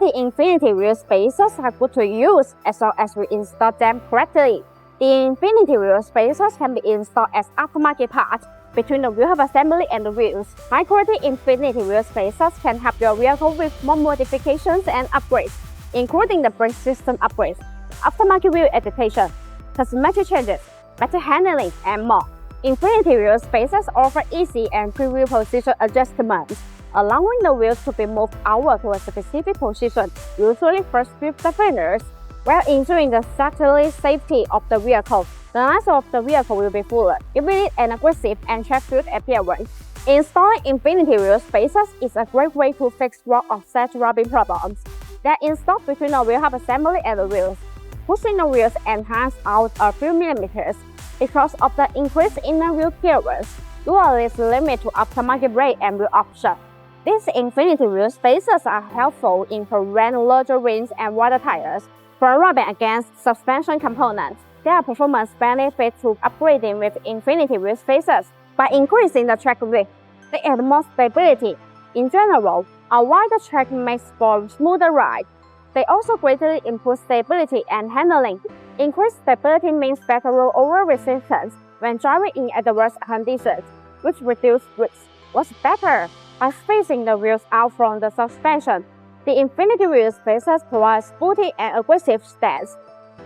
High-quality Infiniti wheel spacers are good to use as long as we install them correctly. The Infiniti wheel spacers can be installed as aftermarket parts between the wheel hub assembly and the wheels. High-quality Infiniti wheel spacers can help your vehicle with more modifications and upgrades, including the brake system upgrades, aftermarket wheel adaptation, cosmetic changes, better handling, and more. Infiniti wheel spacers offer easy and free-wheel position adjustments, allowing the wheels to be moved outward to a specific position, usually first with the fenders, while ensuring the structural safety of the vehicle. The lines of the vehicle will be fuller, giving it an aggressive and track-filled appearance. Installing Infiniti wheel spacers is a great way to fix rock or set rubbing problems. They are installed between the wheel hub assembly and the wheels. Pushing the wheels and hands out a few millimeters. Because of the increase in the wheel clearance, you are less limited to aftermarket brake and wheel options. These Infiniti wheel spacers are helpful in preventing larger rings and wider tires from rubbing against suspension components. There are performance benefits to upgrading with Infiniti wheel spacers. By increasing the track width, they add more stability. In general, a wider track makes for a smoother ride. They also greatly improve stability and handling. Increased stability means better rollover resistance when driving in adverse conditions, which reduces risks. What's better? By spacing the wheels out from the suspension, the Infiniti wheel spacers provide sporty and aggressive stance.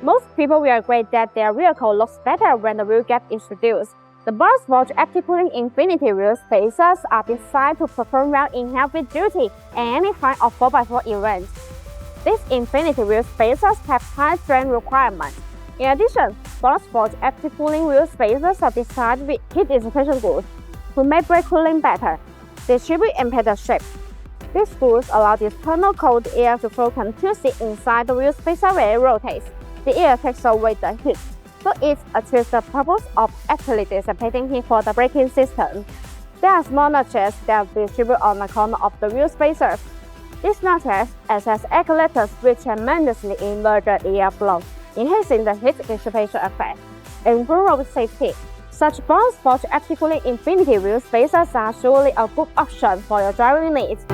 Most people will agree that their vehicle looks better when the wheel gap is reduced. The BONOSS active cooling Infiniti wheel spacers are designed to perform well in heavy duty and any kind of 4x4 event. These Infiniti wheel spacers have high strength requirements. In addition, bloxsport active cooling wheel spacers are designed with heat dissipation grooves to make brake cooling better, distribute and pedal shape. These grooves allow the external cold air to flow continuously inside the wheel spacer when it rotates. The air takes away the heat, so it achieves the purpose of actually dissipating heat for the braking system. There are small notches that distribute on the corner of the wheel spacers. These notches act as air collectors which tremendously invert the airflow, enhancing the heat dissipation effect and improve road safety. Such BONOSS active cooling Infiniti wheel spacers are surely a good option for your driving needs.